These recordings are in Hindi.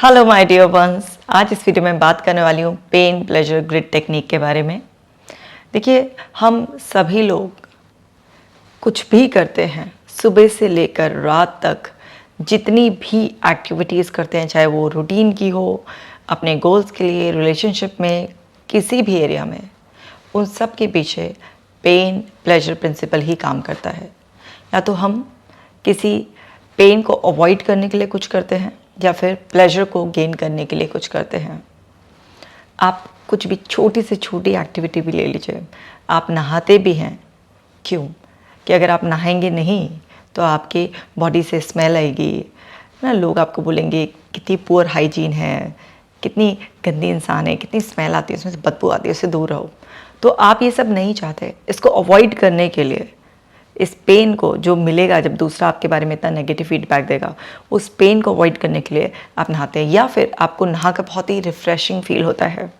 Hello my dear ones. आज इस वीडियो में बात करने वाली हूँ पेन प्लेजर ग्रिड टेक्निक के बारे में। देखिए, हम सभी लोग कुछ भी करते हैं, सुबह से लेकर रात तक जितनी भी एक्टिविटीज़ करते हैं, चाहे वो रूटीन की हो, अपने गोल्स के लिए, रिलेशनशिप में, किसी भी एरिया में, उन सब के पीछे पेन प्लेजर प्रिंसिपल ही काम करता है। या तो हम किसी पेन को अवॉइड करने के लिए कुछ करते हैं या फिर प्लेजर को गेन करने के लिए कुछ करते हैं। आप कुछ भी छोटी से छोटी एक्टिविटी भी ले लीजिए। आप नहाते भी हैं, क्यों? कि अगर आप नहाएंगे नहीं तो आपकी बॉडी से स्मेल आएगी ना, लोग आपको बोलेंगे कितनी पुअर हाइजीन है, कितनी गंदी इंसान है, कितनी स्मेल आती है, उसमें से बदबू आती है, उससे दूर रहो। तो आप ये सब नहीं चाहते। इसको अवॉइड करने के लिए, इस पेन को जो मिलेगा जब दूसरा आपके बारे में इतना नेगेटिव फीडबैक देगा, उस पेन को अवॉइड करने के लिए आप नहाते हैं। या फिर आपको नहा कर बहुत ही रिफ़्रेशिंग फील होता है,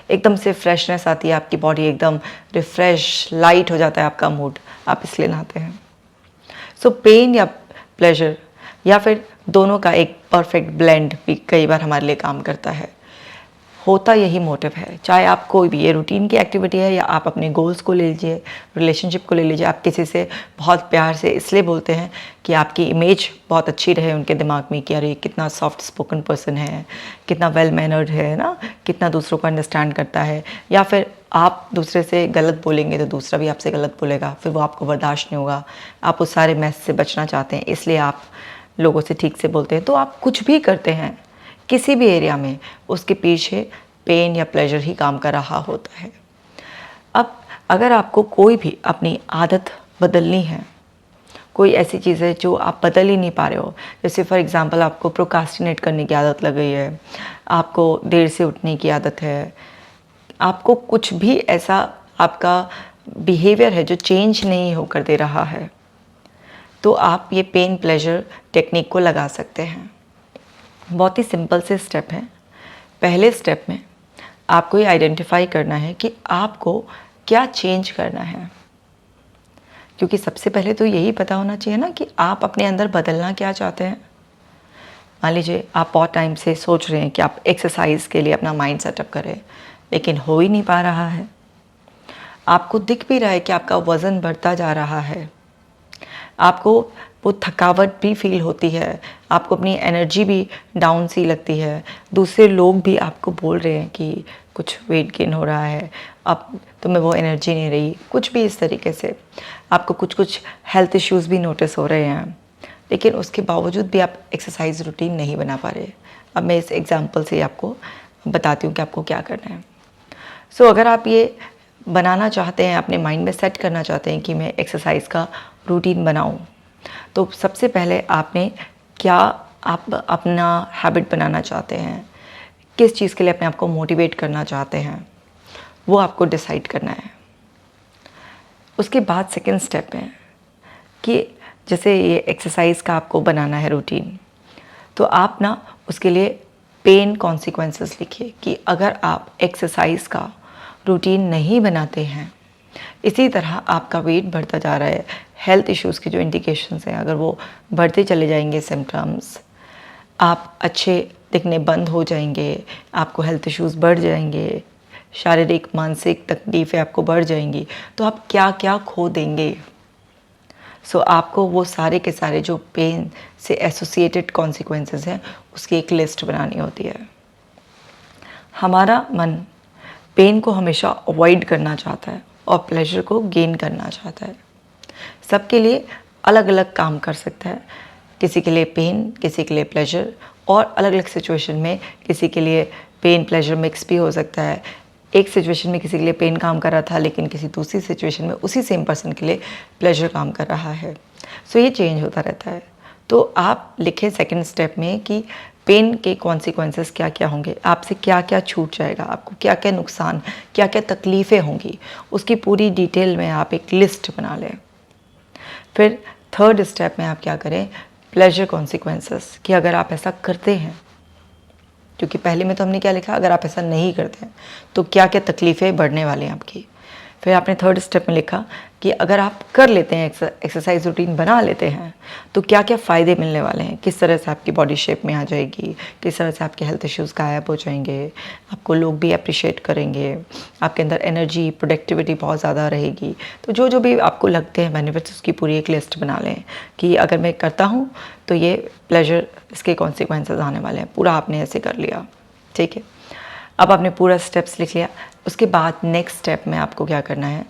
एकदम से फ्रेशनेस आती है, आपकी बॉडी एकदम रिफ़्रेश लाइट हो जाता है आपका मूड, आप इसलिए नहाते हैं। सो पेन या प्लेजर या फिर दोनों का एक परफेक्ट ब्लेंड भी कई बार हमारे लिए काम करता है। होता यही मोटिव है, चाहे आप कोई भी ये रूटीन की एक्टिविटी है या आप अपने गोल्स को ले लीजिए, रिलेशनशिप को ले लीजिए। आप किसी से बहुत प्यार से इसलिए बोलते हैं कि आपकी इमेज बहुत अच्छी रहे उनके दिमाग में कि अरे कितना सॉफ्ट स्पोकन पर्सन है, कितना वेल मैनर्ड है ना, कितना दूसरों को अंडरस्टैंड करता है। या फिर आप दूसरे से गलत बोलेंगे तो दूसरा भी आपसे गलत बोलेगा, फिर वो आपको बर्दाश्त नहीं होगा। आप उस सारे मैस से बचना चाहते हैं, इसलिए आप लोगों से ठीक से बोलते हैं। तो आप कुछ भी करते हैं किसी भी एरिया में, उसके पीछे पेन या प्लेजर ही काम कर रहा होता है। अब अगर आपको कोई भी अपनी आदत बदलनी है, कोई ऐसी चीज़ है जो आप बदल ही नहीं पा रहे हो, जैसे फॉर एग्जांपल आपको प्रोक्रास्टिनेट करने की आदत लग गई है, आपको देर से उठने की आदत है, आपको कुछ भी ऐसा आपका बिहेवियर है जो चेंज नहीं होकर दे रहा है, तो आप ये पेन प्लेजर टेक्निक को लगा सकते हैं। बहुत ही सिंपल से स्टेप हैं। पहले स्टेप में आपको ये आइडेंटिफाई करना है कि आपको क्या चेंज करना है, क्योंकि सबसे पहले तो यही पता होना चाहिए ना कि आप अपने अंदर बदलना क्या चाहते हैं। मान लीजिए आप बहुत टाइम से सोच रहे हैं कि आप एक्सरसाइज के लिए अपना माइंड सेटअप करें, लेकिन हो ही नहीं पा रहा है। आपको दिख भी रहा है कि आपका वज़न बढ़ता जा रहा है, आपको वो थकावट भी फील होती है, आपको अपनी एनर्जी भी डाउन सी लगती है, दूसरे लोग भी आपको बोल रहे हैं कि कुछ वेट गेन हो रहा है, अब तुम्हें वो एनर्जी नहीं रही, कुछ भी इस तरीके से आपको कुछ कुछ हेल्थ इश्यूज़ भी नोटिस हो रहे हैं, लेकिन उसके बावजूद भी आप एक्सरसाइज रूटीन नहीं बना पा रहे। अब मैं इस एग्जांपल से आपको बताती हूँ कि आपको क्या करना है। सो अगर आप ये बनाना चाहते हैं, अपने माइंड में सेट करना चाहते हैं कि मैं एक्सरसाइज का रूटीन बनाऊं, तो सबसे पहले आपने क्या आप अपना हैबिट बनाना चाहते हैं, किस चीज़ के लिए अपने आप को मोटिवेट करना चाहते हैं, वो आपको डिसाइड करना है। उसके बाद सेकंड स्टेप है कि जैसे ये एक्सरसाइज का आपको बनाना है रूटीन, तो आप ना उसके लिए पेन कॉन्सिक्वेंसेस लिखिए कि अगर आप एक्सरसाइज का रूटीन नहीं बनाते हैं, इसी तरह आपका वेट बढ़ता जा रहा है, हेल्थ इश्यूज़ के जो इंडिकेशंस हैं अगर वो बढ़ते चले जाएंगे, सिम्टम्स, आप अच्छे दिखने बंद हो जाएंगे, आपको हेल्थ इश्यूज़ बढ़ जाएंगे, शारीरिक मानसिक तकलीफ़ें आपको बढ़ जाएंगी, तो आप क्या क्या खो देंगे। सो आपको वो सारे के सारे जो पेन से एसोसिएटेड कॉन्सिक्वेंसेस हैं उसकी एक लिस्ट बनानी होती है। हमारा मन पेन को हमेशा अवॉइड करना चाहता है और प्लेजर को गेन करना चाहता है। सबके लिए अलग अलग काम कर सकता है, किसी के लिए पेन, किसी के लिए प्लेजर, और अलग अलग सिचुएशन में किसी के लिए पेन प्लेजर मिक्स भी हो सकता है। एक सिचुएशन में किसी के लिए पेन काम कर रहा था, लेकिन किसी दूसरी सिचुएशन में उसी सेम पर्सन के लिए प्लेजर काम कर रहा है। सो ये चेंज होता रहता है। तो आप लिखें सेकंड स्टेप में कि पेन के कॉन्सिक्वेंसेस क्या क्या होंगे, आपसे क्या क्या छूट जाएगा, आपको क्या क्या नुकसान, क्या क्या तकलीफ़ें होंगी, उसकी पूरी डिटेल में आप एक लिस्ट बना लें। फिर थर्ड स्टेप में आप क्या करें, प्लेजर कॉन्सिक्वेंसेस, कि अगर आप ऐसा करते हैं, क्योंकि पहले में तो हमने क्या लिखा, अगर आप ऐसा नहीं करते हैं तो क्या क्या तकलीफ़ें बढ़ने वाली हैं आपकी। फिर आपने थर्ड स्टेप में लिखा कि अगर आप कर लेते हैं, एक्सरसाइज रूटीन बना लेते हैं, तो क्या क्या फ़ायदे मिलने वाले हैं, किस तरह से आपकी बॉडी शेप में आ जाएगी, किस तरह से आपके हेल्थ इश्यूज़ गायब हो जाएंगे, आपको लोग भी अप्रिशिएट करेंगे, आपके अंदर एनर्जी, प्रोडक्टिविटी बहुत ज़्यादा रहेगी। तो जो जो भी आपको लगते हैं बेनिफिट्स, उसकी पूरी एक लिस्ट बना लें कि अगर मैं करता हूँ तो ये प्लेजर, इसके कॉन्सिक्वेंसेस आने वाले हैं। पूरा आपने ऐसे कर लिया, ठीक है। अब आपने पूरा स्टेप्स लिख लिया। उसके बाद नेक्स्ट स्टेप में आपको क्या करना है,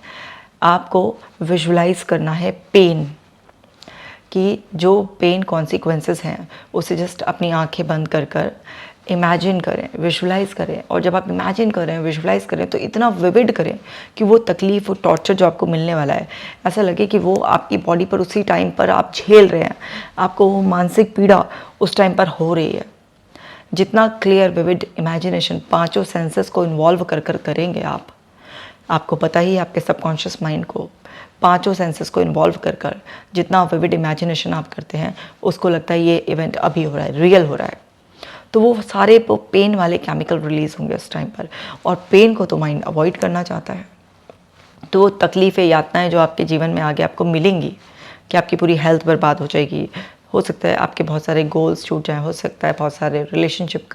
आपको विजुलाइज करना है पेन, कि जो पेन कॉन्सिक्वेंसेस हैं उसे जस्ट अपनी आंखें बंद कर कर इमेजिन करें, विजुलाइज करें। और जब आप इमेजिन करें, विजुलाइज करें, तो इतना विविड करें कि वो तकलीफ़, वो टॉर्चर जो आपको मिलने वाला है, ऐसा लगे कि वो आपकी बॉडी पर उसी टाइम पर आप झेल रहे हैं, आपको वो मानसिक पीड़ा उस टाइम पर हो रही है। जितना क्लियर विविड इमेजिनेशन पांचों सेंसेस को इन्वॉल्व कर कर करेंगे आप, आपको पता ही है आपके सबकॉन्शियस माइंड को पांचों सेंसेस को इन्वॉल्व कर कर जितना विविड इमेजिनेशन आप करते हैं, उसको लगता है ये इवेंट अभी हो रहा है, रियल हो रहा है। तो वो सारे पेन वाले केमिकल रिलीज़ होंगे उस टाइम पर, और पेन को तो माइंड अवॉइड करना चाहता है। तो तकलीफ़ें, यातनाएं जो आपके जीवन में आगे आपको मिलेंगी, कि आपकी पूरी हेल्थ बर्बाद हो जाएगी, हो सकता है आपके बहुत सारे गोल्स छूट जाएं, हो सकता है बहुत सारे रिलेशनशिप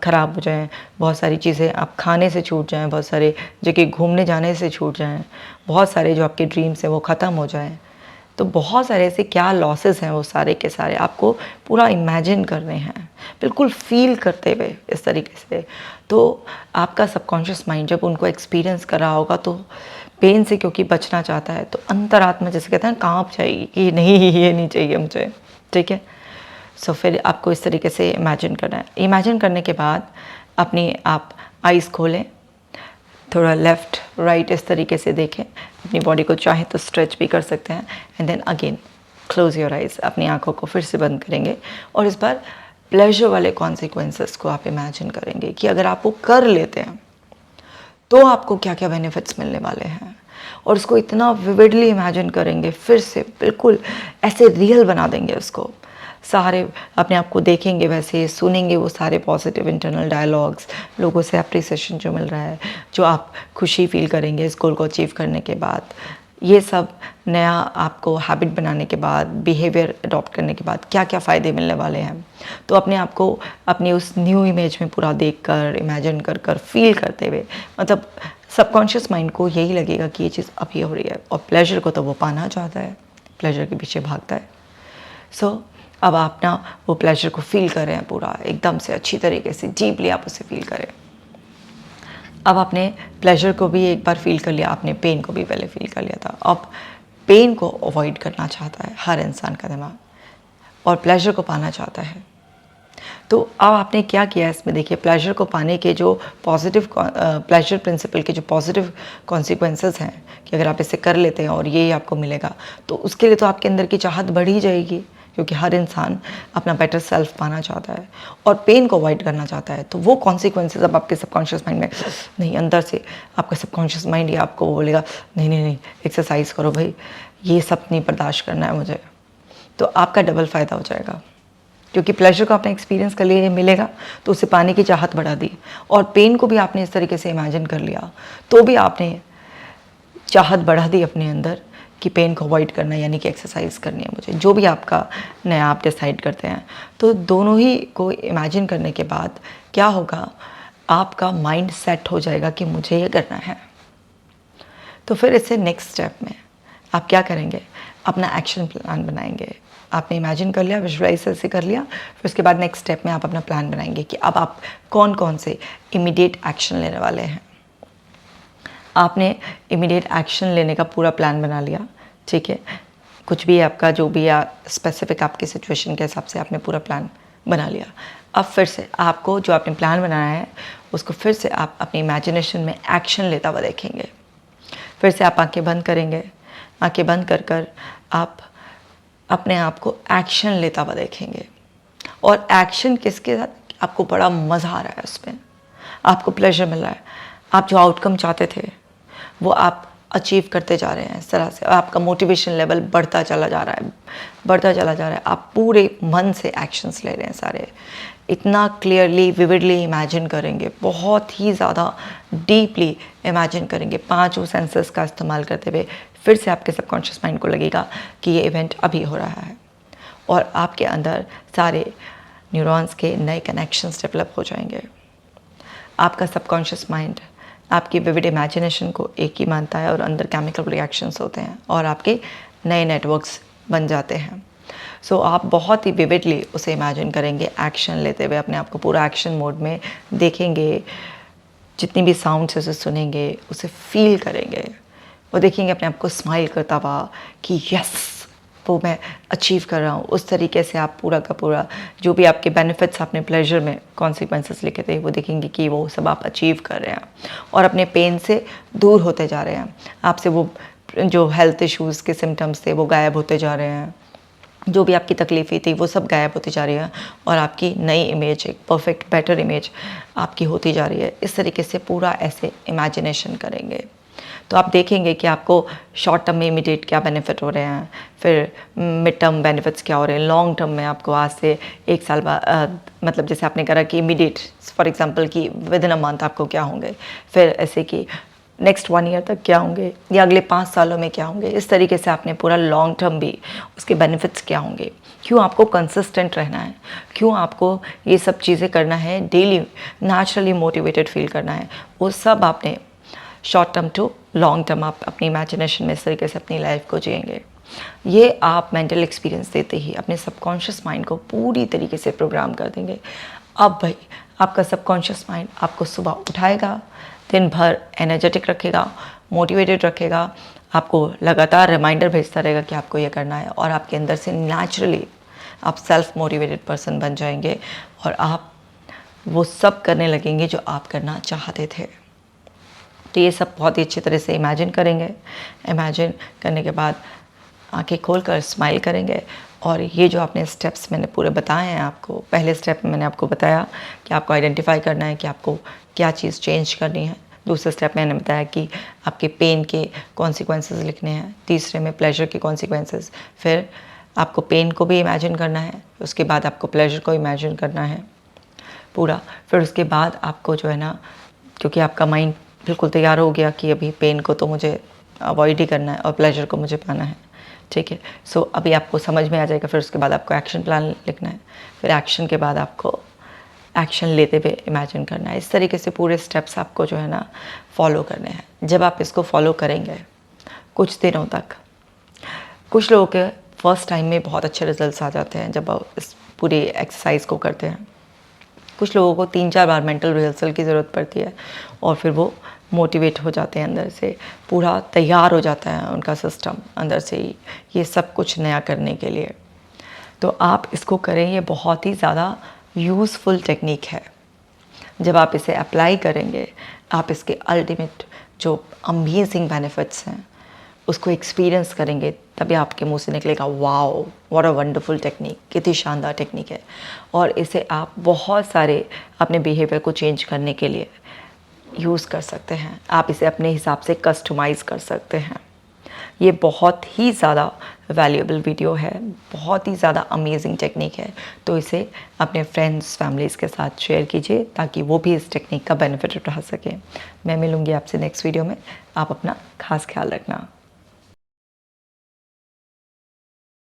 ख़राब हो जाएं, बहुत सारी चीज़ें आप खाने से छूट जाएं, बहुत सारे जगह घूमने जाने से छूट जाएं, बहुत सारे जो आपके ड्रीम्स हैं वो ख़त्म हो जाएं। तो बहुत सारे ऐसे क्या लॉसेस हैं, वो सारे के सारे आपको पूरा इमेजिन करने हैं, बिल्कुल फील करते हुए इस तरीके से। तो आपका सबकॉन्शियस माइंड जब उनको एक्सपीरियंस कर रहा होगा, तो पेन से क्योंकि बचना चाहता है, तो अंतरात्मा जैसे कहते हैं कांप जाएगी कि नहीं, ये नहीं चाहिए मुझे, ठीक है। सो फिर आपको इस तरीके से इमेजिन करना है। इमेजिन करने के बाद अपनी आप आइज़ खोलें, थोड़ा लेफ़्ट राइट इस तरीके से देखें, अपनी बॉडी को चाहे तो स्ट्रेच भी कर सकते हैं, and then again close your eyes, अपनी आंखों को फिर से बंद करेंगे, और इस बार प्लेजर वाले कॉन्सिक्वेंसेस को आप इमेजिन करेंगे कि अगर आप वो कर लेते हैं तो आपको क्या क्या बेनिफिट्स मिलने वाले हैं, और उसको इतना विविडली इमेजिन करेंगे, फिर से बिल्कुल ऐसे रियल बना देंगे उसको। सारे अपने आप को देखेंगे, वैसे सुनेंगे वो सारे पॉजिटिव इंटरनल डायलॉग्स, लोगों से अप्रिसिएशन जो मिल रहा है, जो आप खुशी फील करेंगे इस गोल को अचीव करने के बाद, ये सब नया आपको हैबिट बनाने के बाद, बिहेवियर अडॉप्ट करने के बाद क्या क्या फ़ायदे मिलने वाले हैं। तो अपने आप को अपनी उस न्यू इमेज में पूरा देख कर, इमेजिन कर कर, फील करते हुए, मतलब सबकॉन्शियस माइंड को यही लगेगा कि ये चीज़ अभी हो रही है, और प्लेजर को तो वो पाना चाहता है, प्लेजर के पीछे भागता है। सो अब आप ना वो प्लेजर को फील करें पूरा एकदम से अच्छी तरीके से, डीपली आप उसे फील करें। अब आपने प्लेजर को भी एक बार फील कर लिया, आपने पेन को भी पहले फील कर लिया था। अब पेन को अवॉइड करना चाहता है हर इंसान का दिमाग, और प्लेजर को पाना चाहता है। तो अब आपने क्या किया इसमें, देखिए प्लेजर को पाने के जो पॉजिटिव, प्लेजर प्रिंसिपल के जो पॉजिटिव कॉन्सिक्वेंसेस हैं, कि अगर आप इसे कर लेते हैं और ये आपको मिलेगा, तो उसके लिए तो आपके अंदर की चाहत बढ़ ही जाएगी, क्योंकि हर इंसान अपना बेटर सेल्फ पाना चाहता है और पेन को अवॉइड करना चाहता है। तो वो कॉन्सिक्वेंसेस अब आपके सबकॉन्शियस माइंड में नहीं, अंदर से आपका सबकॉन्शियस माइंड ही आपको बोलेगा नहीं नहीं नहीं, एक्सरसाइज करो भाई, ये सब नहीं बर्दाश्त करना है मुझे। तो आपका डबल फ़ायदा हो जाएगा, क्योंकि प्लेजर को आपने एक्सपीरियंस कर लिया, मिलेगा तो उसे पाने की चाहत बढ़ा दी, और पेन को भी आपने इस तरीके से इमेजिन कर लिया, तो भी आपने चाहत बढ़ा दी अपने अंदर कि पेन को अवॉइड करना है, यानी कि एक्सरसाइज करनी है मुझे, जो भी आपका नया आप डिसाइड करते हैं। तो दोनों ही को इमेजिन करने के बाद क्या होगा, आपका माइंड सेट हो जाएगा कि मुझे ये करना है। तो फिर इससे नेक्स्ट स्टेप में आप क्या करेंगे, अपना एक्शन प्लान बनाएंगे। आपने इमेजिन कर लिया, विजुअलाइज से कर लिया, फिर उसके बाद नेक्स्ट स्टेप में आप अपना प्लान बनाएंगे कि अब आप कौन कौन से इमीडिएट एक्शन लेने वाले हैं। आपने इमीडिएट एक्शन लेने का पूरा प्लान बना लिया, ठीक है, कुछ भी आपका जो भी स्पेसिफिक आपकी सिचुएशन के हिसाब से आपने पूरा प्लान बना लिया। अब फिर से आपको जो आपने प्लान बनाया है उसको फिर से आप अपनी इमेजिनेशन में एक्शन लेता हुआ देखेंगे। फिर से आप आंखें बंद करेंगे, आंखें बंद कर कर आप अपने आप को एक्शन लेता हुआ देखेंगे, और एक्शन किसके साथ, आपको बड़ा मज़ा आ रहा है उसमें, आपको प्लेजर मिल रहा है, आप जो आउटकम चाहते थे वो आप अचीव करते जा रहे हैं इस तरह से, और आपका मोटिवेशन लेवल बढ़ता चला जा रहा है, बढ़ता चला जा रहा है। आप पूरे मन से एक्शंस ले रहे हैं सारे, इतना क्लियरली विविडली इमेजिन करेंगे, बहुत ही ज़्यादा डीपली इमेजिन करेंगे, पांचों सेंसेस का इस्तेमाल करते हुए फिर से आपके सबकॉन्शियस माइंड को लगेगा कि ये इवेंट अभी हो रहा है और आपके अंदर सारे न्यूरॉन्स के नए कनेक्शंस डेवलप हो जाएंगे। आपका सबकॉन्शियस माइंड आपकी विविड इमेजिनेशन को एक ही मानता है और अंदर केमिकल रिएक्शंस होते हैं और आपके नए नेटवर्क्स बन जाते हैं। सो आप बहुत ही विविडली उसे इमेजिन करेंगे, एक्शन लेते हुए अपने आप को पूरा एक्शन मोड में देखेंगे, जितनी भी साउंड्स उसे सुनेंगे, उसे फील करेंगे, वो देखेंगे अपने आप को स्माइल करता हुआ कि यस वो मैं अचीव कर रहा हूँ। उस तरीके से आप पूरा का पूरा जो भी आपके बेनिफिट्स आपने प्लेजर में कॉन्सिक्वेंसेस लिखे थे वो देखेंगे कि वो सब आप अचीव कर रहे हैं और अपने पेन से दूर होते जा रहे हैं। आपसे वो जो हेल्थ इश्यूज़ के सिम्टम्स थे वो गायब होते जा रहे हैं, जो भी आपकी तकलीफ़ें थी वो सब गायब होती जा रही है और आपकी नई इमेज, एक परफेक्ट बेटर इमेज आपकी होती जा रही है। इस तरीके से पूरा ऐसे इमेजिनेशन करेंगे तो आप देखेंगे कि आपको शॉर्ट टर्म में इमीडिएट क्या बेनिफिट हो रहे हैं, फिर मिड टर्म बेनिफिट्स क्या हो रहे हैं, लॉन्ग टर्म में आपको आज से एक साल बाद मतलब जैसे आपने करा कि इमीडिएट फॉर एग्जांपल कि विद इन अ मंथ आपको क्या होंगे, फिर ऐसे कि नेक्स्ट 1 ईयर तक क्या होंगे या अगले 5 सालों में क्या होंगे। इस तरीके से आपने पूरा लॉन्ग टर्म भी उसके बेनिफिट्स क्या होंगे, क्यों आपको कंसिस्टेंट रहना है, क्यों आपको ये सब चीज़ें करना है, डेली नेचुरली मोटिवेटेड फील करना है, वो सब आपने short term to long term आप अपनी इमेजिनेशन में इस तरीके से अपनी लाइफ को जिएंगे। ये आप मेंटल एक्सपीरियंस देते ही अपने सबकॉन्शियस माइंड को पूरी तरीके से प्रोग्राम कर देंगे। अब भाई आपका सबकॉन्शियस माइंड आपको सुबह उठाएगा, दिन भर एनर्जेटिक रखेगा, मोटिवेटेड रखेगा, आपको लगातार रिमाइंडर भेजता रहेगा कि आपको ये करना है और आपके अंदर से नेचुरली आप सेल्फ मोटिवेटेड पर्सन बन जाएंगे और आप वो सब करने लगेंगे जो आप करना चाहते थे। तो ये सब बहुत ही अच्छी तरह से इमेजिन करेंगे। इमेजिन करने के बाद आंखें खोलकर स्माइल करेंगे और ये जो आपने स्टेप्स मैंने पूरे बताए हैं आपको, पहले स्टेप में मैंने आपको बताया कि आपको आइडेंटिफाई करना है कि आपको क्या चीज़ चेंज करनी है। दूसरे स्टेप में मैंने बताया कि आपके पेन के कॉन्सिक्वेंसेस लिखने हैं। तीसरे में प्लेजर के कॉन्सिक्वेंसेस। फिर आपको पेन को भी इमेजिन करना है, उसके बाद आपको प्लेजर को इमेजिन करना है पूरा। फिर उसके बाद आपको जो है ना, क्योंकि आपका माइंड बिल्कुल तैयार हो गया कि अभी पेन को तो मुझे अवॉइड ही करना है और प्लेजर को मुझे पाना है, ठीक है। सो अभी आपको समझ में आ जाएगा। फिर उसके बाद आपको एक्शन प्लान लिखना है, फिर एक्शन के बाद आपको एक्शन लेते हुए इमेजिन करना है। इस तरीके से पूरे स्टेप्स आपको जो है ना फॉलो करने हैं। जब आप इसको फॉलो करेंगे कुछ दिनों तक, कुछ लोगों के फर्स्ट टाइम में बहुत अच्छे रिजल्ट्स आ जाते हैं जब आप इस पूरी एक्सरसाइज को करते हैं। कुछ लोगों को 3-4 बार मेंटल रिहर्सल की ज़रूरत पड़ती है और फिर वो मोटिवेट हो जाते हैं, अंदर से पूरा तैयार हो जाता है उनका सिस्टम अंदर से ही ये सब कुछ नया करने के लिए। तो आप इसको करें, ये बहुत ही ज़्यादा यूज़फुल टेक्निक है। जब आप इसे अप्लाई करेंगे, आप इसके अल्टीमेट जो अमेजिंग बेनिफिट्स हैं उसको एक्सपीरियंस करेंगे, तभी आपके मुंह से निकलेगा wow what a wonderful technique, कितनी शानदार टेक्निक है। और इसे आप बहुत सारे अपने बिहेवियर को चेंज करने के लिए यूज़ कर सकते हैं। आप इसे अपने हिसाब से कस्टमाइज़ कर सकते हैं। ये बहुत ही ज़्यादा वैल्यूएबल वीडियो है, बहुत ही ज़्यादा अमेजिंग टेक्निक है। तो इसे अपने फ्रेंड्स फैमिलीज़ के साथ शेयर कीजिए ताकि वो भी इस टेक्निक का बेनिफिट उठा सकें। मैं मिलूँगी आपसे नेक्स्ट वीडियो में। आप अपना खास ख्याल रखना।